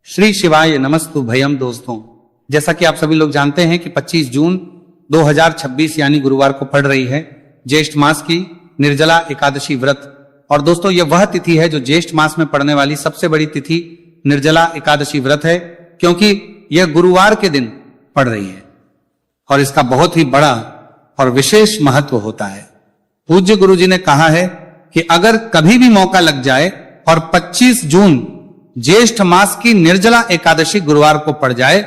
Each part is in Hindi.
श्री शिवाय नमस्तु भयम। दोस्तों, जैसा कि आप सभी लोग जानते हैं कि 25 जून 2026 यानी गुरुवार को पड़ रही है ज्येष्ठ मास की निर्जला एकादशी व्रत। और दोस्तों, यह वह तिथि है जो ज्येष्ठ मास में पड़ने वाली सबसे बड़ी तिथि निर्जला एकादशी व्रत है, क्योंकि यह गुरुवार के दिन पड़ रही है और इसका बहुत ही बड़ा और विशेष महत्व होता है। पूज्य गुरु जी ने कहा है कि अगर कभी भी मौका लग जाए और 25 जून ज्येष्ठ मास की निर्जला एकादशी गुरुवार को पड़ जाए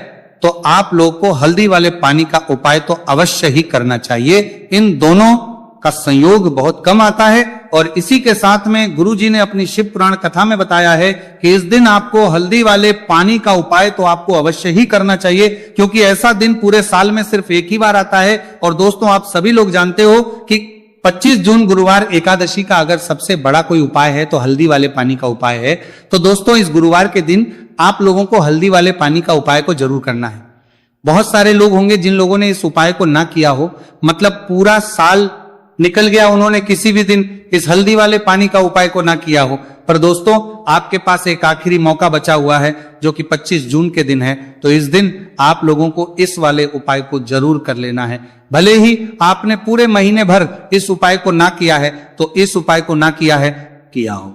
तो आप लोगों को हल्दी वाले पानी का उपाय तो अवश्य ही करना चाहिए। इन दोनों का संयोग बहुत कम आता है और इसी के साथ में गुरु जी ने अपनी शिव पुराण कथा में बताया है कि इस दिन आपको हल्दी वाले पानी का उपाय तो आपको अवश्य ही करना चाहिए, क्योंकि ऐसा दिन पूरे साल में सिर्फ एक ही बार आता है। और दोस्तों, आप सभी लोग जानते हो कि 25 जून गुरुवार एकादशी का अगर सबसे बड़ा कोई उपाय है तो हल्दी वाले पानी का उपाय है। तो दोस्तों, इस गुरुवार के दिन आप लोगों को हल्दी वाले पानी का उपाय को जरूर करना है। बहुत सारे लोग होंगे जिन लोगों ने इस उपाय को ना किया हो, मतलब पूरा साल निकल गया, उन्होंने किसी भी दिन इस हल्दी वाले पानी का उपाय को ना किया हो। पर दोस्तों, आपके पास एक आखिरी मौका बचा हुआ है जो कि 25 जून के दिन है। तो इस दिन आप लोगों को इस वाले उपाय को जरूर कर लेना है। भले ही आपने पूरे महीने भर इस उपाय को ना किया है तो इस उपाय को ना किया हो,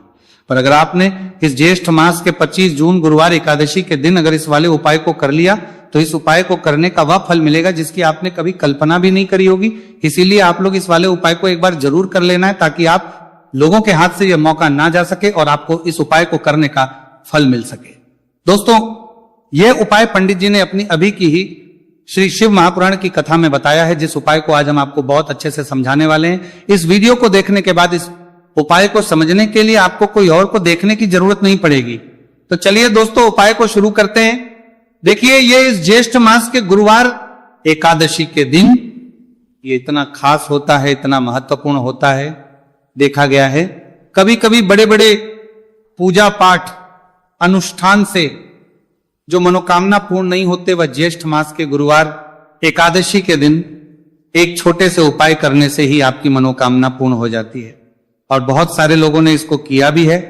पर अगर आपने इस ज्येष्ठ मास के 25 जून गुरुवार एकादशी के दिन अगर इस वाले उपाय को कर लिया तो इस उपाय को करने का वह फल मिलेगा जिसकी आपने कभी कल्पना भी नहीं करी होगी। इसीलिए आप लोग इस वाले उपाय को एक बार जरूर कर लेना है, ताकि आप लोगों के हाथ से यह मौका ना जा सके और आपको इस उपाय को करने का फल मिल सके। दोस्तों, यह उपाय पंडित जी ने अपनी अभी की ही श्री शिव महापुराण की कथा में बताया है, जिस उपाय को आज हम आपको बहुत अच्छे से समझाने वाले हैं। इस वीडियो को देखने के बाद इस उपाय को समझने के लिए आपको कोई और को देखने की जरूरत नहीं पड़ेगी। तो चलिए दोस्तों, उपाय को शुरू करते हैं। देखिए, ये इस ज्येष्ठ मास के गुरुवार एकादशी के दिन ये इतना खास होता है, इतना महत्वपूर्ण होता है। देखा गया है कभी कभी बड़े बड़े पूजा पाठ अनुष्ठान से जो मनोकामना पूर्ण नहीं होते, वह ज्येष्ठ मास के गुरुवार एकादशी के दिन एक छोटे से उपाय करने से ही आपकी मनोकामना पूर्ण हो जाती है। और बहुत सारे लोगों ने इसको किया भी है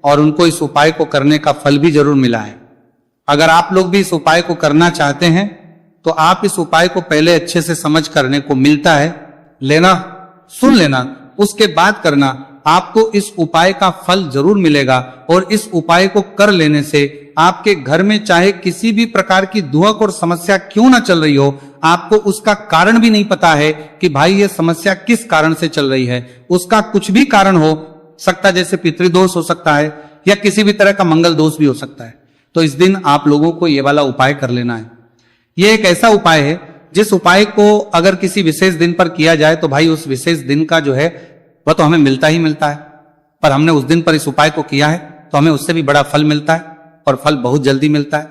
और उनको इस उपाय को करने का फल भी जरूर मिला है। अगर आप लोग भी इस उपाय को करना चाहते हैं तो आप इस उपाय को पहले अच्छे से समझ करने को मिलता है, सुन लेना, उसके बाद करना। आपको इस उपाय का फल जरूर मिलेगा और इस उपाय को कर लेने से आपके घर में चाहे किसी भी प्रकार की दुहक और समस्या क्यों ना चल रही हो, आपको उसका कारण भी नहीं पता है कि भाई ये समस्या किस कारण से चल रही है। उसका कुछ भी कारण हो सकता है, जैसे पितृदोष हो सकता है या किसी भी तरह का मंगल दोष भी हो सकता है। तो इस दिन आप लोगों को ये वाला उपाय कर लेना है। ये एक ऐसा उपाय है जिस उपाय को अगर किसी विशेष दिन पर किया जाए तो भाई उस विशेष दिन का जो है वह तो हमें मिलता ही मिलता है। पर हमने उस दिन पर इस उपाय को किया है तो हमें उससे भी बड़ा फल मिलता है और फल बहुत जल्दी मिलता है,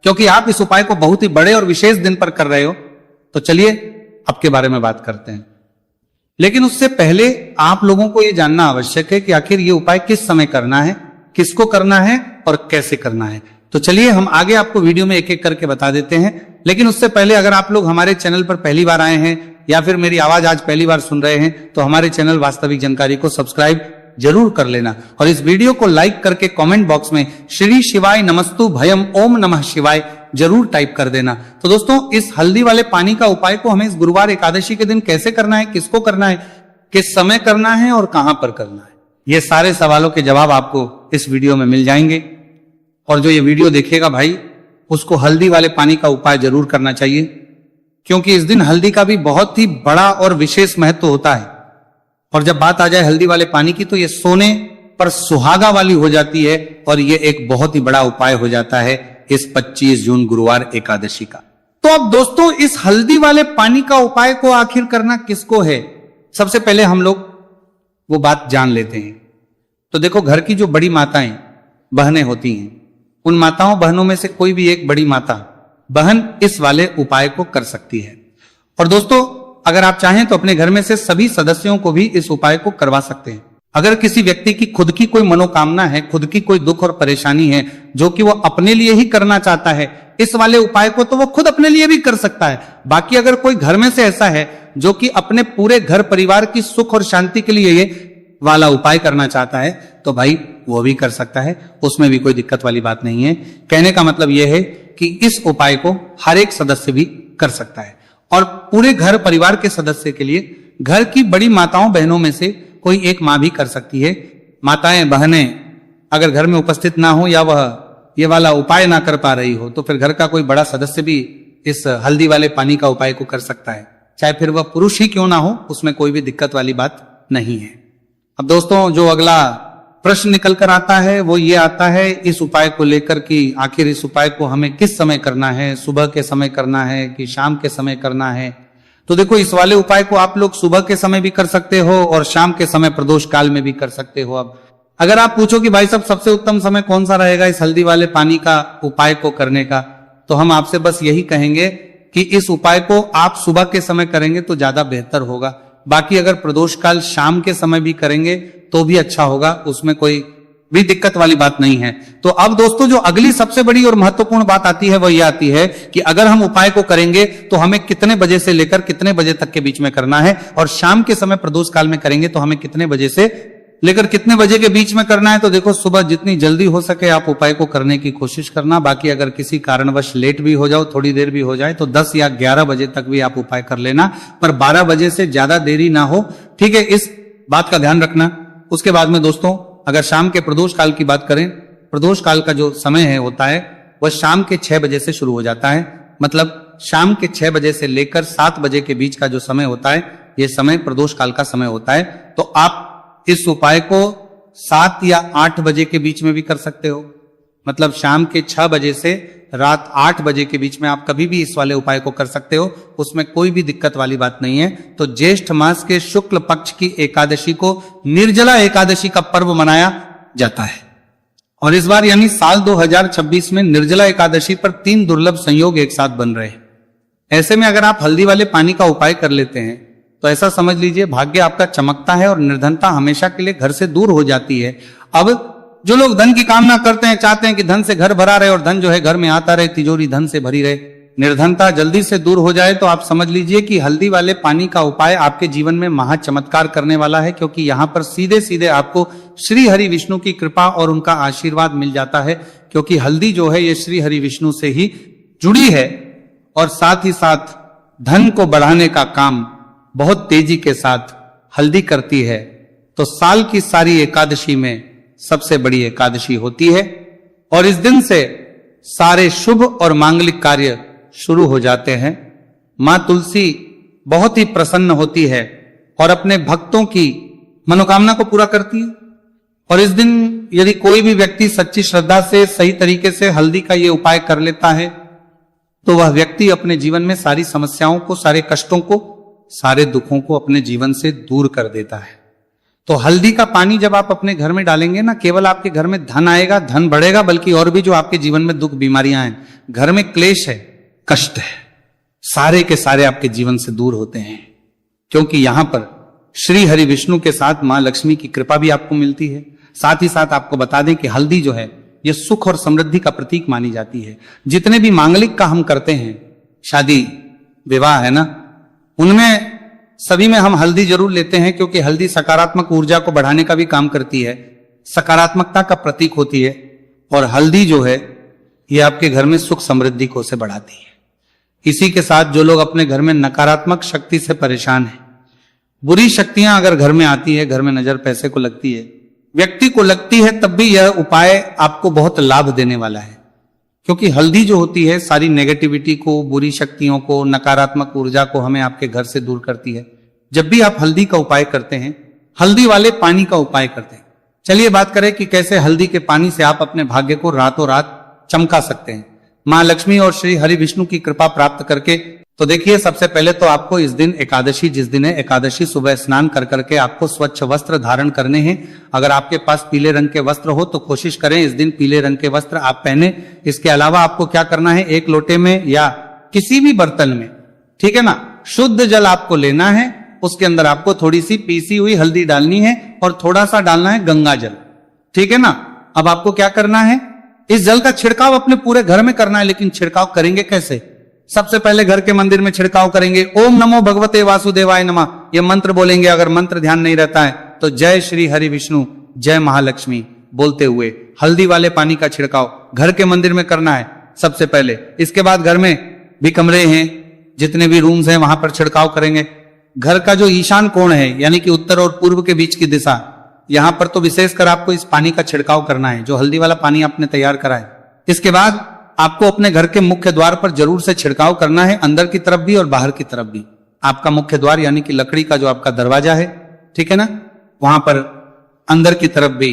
क्योंकि आप इस उपाय को बहुत ही बड़े और विशेष दिन पर कर रहे हो। तो चलिए अब के बारे में बात करते हैं। लेकिन उससे पहले आप लोगों को यह जानना आवश्यक है कि आखिर ये उपाय किस समय करना है, किसको करना है और कैसे करना है। तो चलिए हम आगे आपको वीडियो में एक एक करके बता देते हैं। लेकिन उससे पहले अगर आप लोग हमारे चैनल पर पहली बार आए हैं या फिर मेरी आवाज आज पहली बार सुन रहे हैं तो हमारे चैनल वास्तविक जानकारी को सब्सक्राइब जरूर कर लेना और इस वीडियो को लाइक करके कमेंट बॉक्स में श्री शिवाय नमस्तु भयम ओम नमः शिवाय जरूर टाइप कर देना। तो दोस्तों, इस हल्दी वाले पानी का उपाय को हमें इस गुरुवार एकादशी के दिन कैसे करना है, किसको करना है, किस समय करना है और कहां पर करना है, ये सारे सवालों के जवाब आपको इस वीडियो में मिल जाएंगे। और जो ये वीडियो देखेगा भाई, उसको हल्दी वाले पानी का उपाय जरूर करना चाहिए, क्योंकि इस दिन हल्दी का भी बहुत ही बड़ा और विशेष महत्व होता है। और जब बात आ जाए हल्दी वाले पानी की तो ये सोने पर सुहागा वाली हो जाती है और ये एक बहुत ही बड़ा उपाय हो जाता है इस 25 जून गुरुवार एकादशी का। तो अब दोस्तों, इस हल्दी वाले पानी का उपाय को आखिर करना किसको है, सबसे पहले हम लोग वो बात जान लेते हैं। तो देखो, घर की जो बड़ी माताएं बहनें होती हैं, उन माताओं बहनों में से कोई भी एक बड़ी माता बहन इस वाले उपाय को कर सकती है। और दोस्तों, अगर आप चाहें तो अपने घर में से सभी सदस्यों को भी इस उपाय को करवा सकते हैं। अगर किसी व्यक्ति की खुद की कोई मनोकामना है, खुद की कोई दुख और परेशानी है जो कि वो अपने लिए ही करना चाहता है, इस वाले उपाय को तो वो खुद अपने लिए भी कर सकता है। बाकी अगर कोई घर में से ऐसा है जो कि अपने पूरे घर परिवार की सुख और शांति के लिए ये वाला उपाय करना चाहता है तो भाई वो भी कर सकता है, उसमें भी कोई दिक्कत वाली बात नहीं है। कहने का मतलब यह है कि इस उपाय को हर एक सदस्य भी कर सकता है और पूरे घर परिवार के सदस्य के लिए घर की बड़ी माताओं बहनों में से कोई एक मां भी कर सकती है। माताएं बहनें अगर घर में उपस्थित ना हो या वह ये वाला उपाय ना कर पा रही हो तो फिर घर का कोई बड़ा सदस्य भी इस हल्दी वाले पानी का उपाय को कर सकता है, चाहे फिर वह पुरुष ही क्यों ना हो, उसमें कोई भी दिक्कत वाली बात नहीं है। अब दोस्तों जो अगला प्रश्न निकल कर आता है वो ये आता है इस उपाय को लेकर कि आखिर इस उपाय को हमें किस समय करना है, सुबह के समय करना है कि शाम के समय करना है। तो देखो इस वाले उपाय को आप लोग सुबह के समय भी कर सकते हो और शाम के समय प्रदोष काल में भी कर सकते हो। अब अगर आप पूछो कि भाई साहब सबसे उत्तम समय कौन सा रहेगा इस हल्दी वाले पानी का उपाय को करने का, तो हम आपसे बस यही कहेंगे कि इस उपाय को आप सुबह के समय करेंगे तो ज्यादा बेहतर होगा। बाकी अगर प्रदोष काल शाम के समय भी करेंगे तो भी अच्छा होगा, उसमें कोई भी दिक्कत वाली बात नहीं है। तो अब दोस्तों जो अगली सबसे बड़ी और महत्वपूर्ण बात आती है वह यह आती है कि अगर हम उपाय को करेंगे तो हमें कितने बजे से लेकर कितने बजे तक के बीच में करना है, और शाम के समय प्रदोष काल में करेंगे तो हमें कितने बजे से लेकर कितने बजे के बीच में करना है। तो देखो सुबह जितनी जल्दी हो सके आप उपाय को करने की कोशिश करना। बाकी अगर किसी कारणवश लेट भी हो जाओ, थोड़ी देर भी हो जाए, तो 10 या 11 बजे तक भी आप उपाय कर लेना, पर 12 बजे से ज्यादा देरी ना हो, ठीक है, इस बात का ध्यान रखना। उसके बाद में दोस्तों अगर शाम के प्रदोष काल की बात करें, प्रदोष काल का जो समय है होता है वह शाम के 6 बजे से शुरू हो जाता है। मतलब शाम के 6 बजे से लेकर 7 बजे के बीच का जो समय होता है यह समय प्रदोष काल का समय होता है। तो आप इस उपाय को 7 या 8 बजे के बीच में भी कर सकते हो। मतलब शाम के 6 बजे से रात 8 बजे के बीच में आप कभी भी इस वाले उपाय को कर सकते हो, उसमें कोई भी दिक्कत वाली बात नहीं है। तो ज्येष्ठ मास के शुक्ल पक्ष की एकादशी को निर्जला एकादशी का पर्व मनाया जाता है और इस बार यानी साल 2026 में निर्जला एकादशी पर 3 दुर्लभ संयोग एक साथ बन रहे हैं। ऐसे में अगर आप हल्दी वाले पानी का उपाय कर लेते हैं तो ऐसा समझ लीजिए भाग्य आपका चमकता है और निर्धनता हमेशा के लिए घर से दूर हो जाती है। अब जो लोग धन की कामना करते हैं, चाहते हैं कि धन से घर भरा रहे और धन जो है घर में आता रहे, तिजोरी धन से भरी रहे, निर्धनता जल्दी से दूर हो जाए, तो आप समझ लीजिए कि हल्दी वाले पानी का उपाय आपके जीवन में महा चमत्कार करने वाला है। क्योंकि यहां पर सीधे सीधे आपको श्री हरि विष्णु की कृपा और उनका आशीर्वाद मिल जाता है। क्योंकि हल्दी जो है ये श्री हरि विष्णु से ही जुड़ी है और साथ ही साथ धन को बढ़ाने का काम बहुत तेजी के साथ हल्दी करती है। तो साल की सारी एकादशी में सबसे बड़ी एकादशी होती है और इस दिन से सारे शुभ और मांगलिक कार्य शुरू हो जाते हैं। मां तुलसी बहुत ही प्रसन्न होती है और अपने भक्तों की मनोकामना को पूरा करती है। और इस दिन यदि कोई भी व्यक्ति सच्ची श्रद्धा से सही तरीके से हल्दी का ये उपाय कर लेता है तो वह व्यक्ति अपने जीवन में सारी समस्याओं को, सारे कष्टों को, सारे दुखों को अपने जीवन से दूर कर देता है। तो हल्दी का पानी जब आप अपने घर में डालेंगे ना, केवल आपके घर में धन आएगा, धन बढ़ेगा, बल्कि और भी जो आपके जीवन में दुख बीमारियां हैं, घर में क्लेश है, कष्ट है, सारे के सारे आपके जीवन से दूर होते हैं। क्योंकि यहां पर श्री हरि विष्णु के साथ मां लक्ष्मी की कृपा भी आपको मिलती है। साथ ही साथ आपको बता दें कि हल्दी जो है यह सुख और समृद्धि का प्रतीक मानी जाती है। जितने भी मांगलिक का हम करते हैं, शादी विवाह है ना, उनमें सभी में हम हल्दी जरूर लेते हैं। क्योंकि हल्दी सकारात्मक ऊर्जा को बढ़ाने का भी काम करती है, सकारात्मकता का प्रतीक होती है। और हल्दी जो है ये आपके घर में सुख समृद्धि को से बढ़ाती है। इसी के साथ जो लोग अपने घर में नकारात्मक शक्ति से परेशान हैं, बुरी शक्तियां अगर घर में आती है, घर में नजर पैसे को लगती है, व्यक्ति को लगती है, तब भी यह उपाय आपको बहुत लाभ देने वाला है। क्योंकि हल्दी जो होती है सारी नेगेटिविटी को, बुरी शक्तियों को, नकारात्मक ऊर्जा को हमें आपके घर से दूर करती है। जब भी आप हल्दी का उपाय करते हैं, हल्दी वाले पानी का उपाय करते हैं, चलिए बात करें कि कैसे हल्दी के पानी से आप अपने भाग्य को रातों रात चमका सकते हैं, मां लक्ष्मी और श्री हरि विष्णु की कृपा प्राप्त करके। तो देखिए सबसे पहले तो आपको इस दिन एकादशी, जिस दिन है एकादशी, सुबह स्नान कर करके आपको स्वच्छ वस्त्र धारण करने हैं। अगर आपके पास पीले रंग के वस्त्र हो तो कोशिश करें इस दिन पीले रंग के वस्त्र आप पहने। इसके अलावा आपको क्या करना है, एक लोटे में या किसी भी बर्तन में, ठीक है ना, शुद्ध जल आपको लेना है। उसके अंदर आपको थोड़ी सी पीसी हुई हल्दी डालनी है और थोड़ा सा डालना है गंगा जल, ठीक है ना। अब आपको क्या करना है, इस जल का छिड़काव अपने पूरे घर में करना है। लेकिन छिड़काव करेंगे कैसे? सबसे पहले घर के मंदिर में छिड़काव करेंगे। ओम नमो भगवते वासुदेवाय नमः, यह मंत्र बोलेंगे। अगर मंत्र ध्यान नहीं रहता है तो जय श्री हरि विष्णु, जय महालक्ष्मी, बोलते हुए हल्दी वाले पानी का छिड़काव घर के मंदिर में करना है सबसे पहले। इसके बाद घर में भी कमरे हैं, जितने भी रूम्स हैं वहां पर छिड़काव करेंगे। घर का जो ईशान कोण है यानी कि उत्तर और पूर्व के बीच की दिशा, यहां पर तो विशेषकर आपको इस पानी का छिड़काव करना है, जो हल्दी वाला पानी आपने तैयार करा है। इसके बाद आपको अपने घर के मुख्य द्वार पर जरूर से छिड़काव करना है, अंदर की तरफ भी और बाहर की तरफ भी। आपका मुख्य द्वार यानी कि लकड़ी का जो आपका दरवाजा है, ठीक है ना, वहां पर अंदर की तरफ भी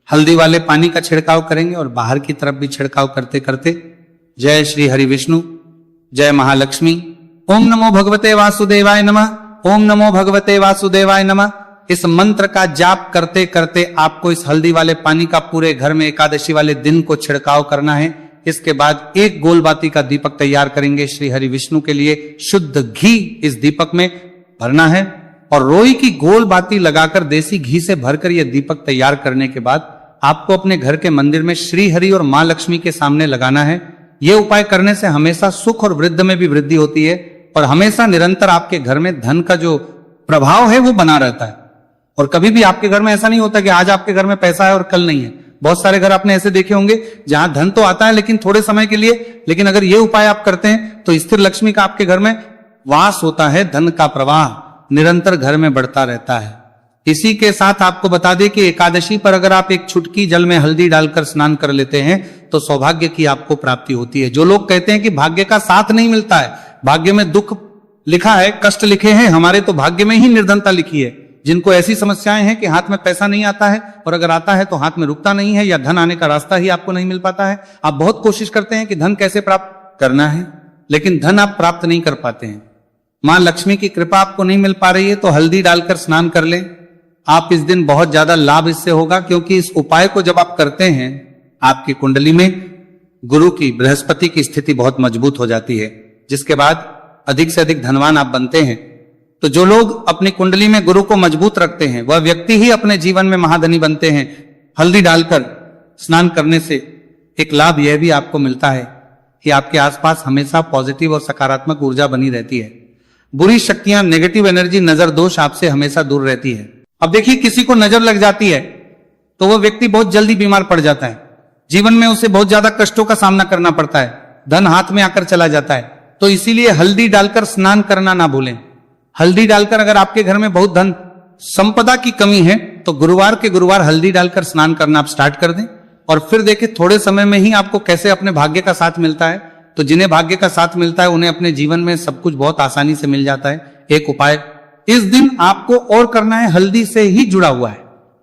हल्दी वाले पानी का छिड़काव करेंगे और बाहर की तरफ भी छिड़काव करते करते जय श्री हरि विष्णु, जय महालक्ष्मी, ओम नमो भगवते वासुदेवाय नमः, ओम नमो भगवते वासुदेवाय नमः, इस मंत्र का जाप करते करते आपको इस हल्दी वाले पानी का पूरे घर में एकादशी वाले दिन को छिड़काव करना है। इसके बाद एक गोलबाती का दीपक तैयार करेंगे श्री हरि विष्णु के लिए, शुद्ध घी इस दीपक में भरना है और रोई की गोल बाती लगाकर देसी घी से भरकर यह दीपक तैयार करने के बाद आपको अपने घर के मंदिर में श्री हरि और मां लक्ष्मी के सामने लगाना है। यह उपाय करने से हमेशा सुख और वृद्धि में भी वृद्धि होती है और हमेशा निरंतर आपके घर में धन का जो प्रभाव है वो बना रहता है। और कभी भी आपके घर में ऐसा नहीं होता कि आज आपके घर में पैसा है और कल नहीं है। बहुत सारे घर आपने ऐसे देखे होंगे जहां धन तो आता है लेकिन थोड़े समय के लिए, लेकिन अगर ये उपाय आप करते हैं तो स्थिर लक्ष्मी का आपके घर में वास होता है, धन का प्रवाह निरंतर घर में बढ़ता रहता है। इसी के साथ आपको बता दें कि एकादशी पर अगर आप एक चुटकी जल में हल्दी डालकर स्नान कर लेते हैं तो सौभाग्य की आपको प्राप्ति होती है। जो लोग कहते हैं कि भाग्य का साथ नहीं मिलता है, भाग्य में दुख लिखा है, कष्ट लिखे हैं, हमारे तो भाग्य में ही निर्धनता लिखी है, जिनको ऐसी समस्याएं हैं कि हाथ में पैसा नहीं आता है और अगर आता है तो हाथ में रुकता नहीं है या धन आने का रास्ता ही आपको नहीं मिल पाता है। आप बहुत कोशिश करते हैं कि धन कैसे प्राप्त करना है, लेकिन धन आप प्राप्त नहीं कर पाते हैं। मां लक्ष्मी की कृपा आपको नहीं मिल पा रही है तो हल्दी डालकर स्नान कर लें। आप इस दिन बहुत ज्यादा लाभ इससे होगा, क्योंकि इस उपाय को जब आप करते हैं आपकी कुंडली में गुरु की, बृहस्पति की स्थिति बहुत मजबूत हो जाती है, जिसके बाद अधिक से अधिक धनवान आप बनते हैं। तो जो लोग अपनी कुंडली में गुरु को मजबूत रखते हैं वह व्यक्ति ही अपने जीवन में महाधनी बनते हैं। हल्दी डालकर स्नान करने से एक लाभ यह भी आपको मिलता है कि आपके आसपास हमेशा पॉजिटिव और सकारात्मक ऊर्जा बनी रहती है। बुरी शक्तियां, नेगेटिव एनर्जी, नजर दोष आपसे हमेशा दूर रहती है। अब देखिए, किसी को नजर लग जाती है तो वह व्यक्ति बहुत जल्दी बीमार पड़ जाता है, जीवन में उसे बहुत ज्यादा कष्टों का सामना करना पड़ता है, धन हाथ में आकर चला जाता है। तो इसीलिए हल्दी डालकर स्नान करना ना भूलें। हल्दी डालकर अगर आपके घर में बहुत धन संपदा की कमी है तो गुरुवार के गुरुवार हल्दी डालकर स्नान करना आप स्टार्ट कर दें और फिर देखें थोड़े समय में ही आपको कैसे अपने भाग्य का साथ मिलता है। तो जिन्हें भाग्य का साथ मिलता है उन्हें अपने जीवन में सब कुछ बहुत आसानी से मिल जाता है। एक उपाय इस दिन आपको और करना है, हल्दी से ही जुड़ा हुआ है।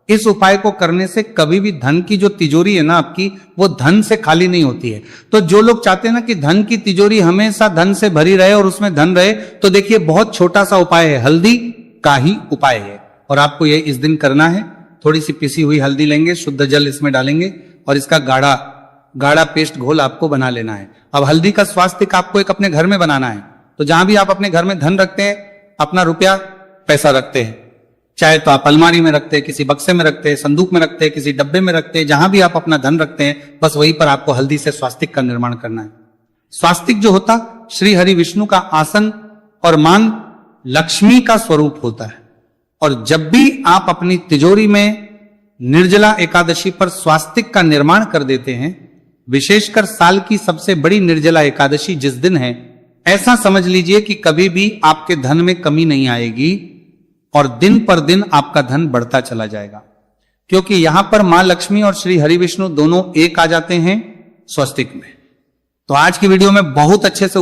इस उपाय को करने से कभी भी धन की जो तिजोरी है ना आपकी, वो धन से खाली नहीं होती है। तो जो लोग चाहते हैं ना कि धन की तिजोरी हमेशा धन से भरी रहे और उसमें धन रहे, तो देखिए बहुत छोटा सा उपाय है, हल्दी का ही उपाय है और आपको ये इस दिन करना है। थोड़ी सी पिसी हुई हल्दी लेंगे, शुद्ध जल इसमें डालेंगे और इसका गाढ़ा पेस्ट घोल आपको बना लेना है। अब हल्दी का स्वास्तिक आपको एक अपने घर में बनाना है। तो जहां भी आप अपने घर में धन रखते हैं, अपना रुपया पैसा रखते हैं, चाहे तो आप अलमारी में रखते हैं, किसी बक्से में रखते हैं, संदूक में रखते हैं, किसी डब्बे में रखते हैं, जहां भी आप अपना धन रखते हैं बस वहीं पर आपको हल्दी से स्वास्तिक का निर्माण करना है। स्वास्तिक जो होता श्री हरि विष्णु का आसन और मान लक्ष्मी का स्वरूप होता है। और जब भी आप अपनी तिजोरी में निर्जला एकादशी पर स्वास्तिक का निर्माण कर देते हैं, विशेषकर साल की सबसे बड़ी निर्जला एकादशी जिस दिन है, ऐसा समझ लीजिए कि कभी भी आपके धन में कमी नहीं आएगी और दिन पर दिन आपका धन बढ़ता चला जाएगा, क्योंकि यहां पर मां लक्ष्मी और श्री हरि विष्णु दोनों एक आ जाते हैं स्वस्तिक में। तो आज की वीडियो में बहुत अच्छे से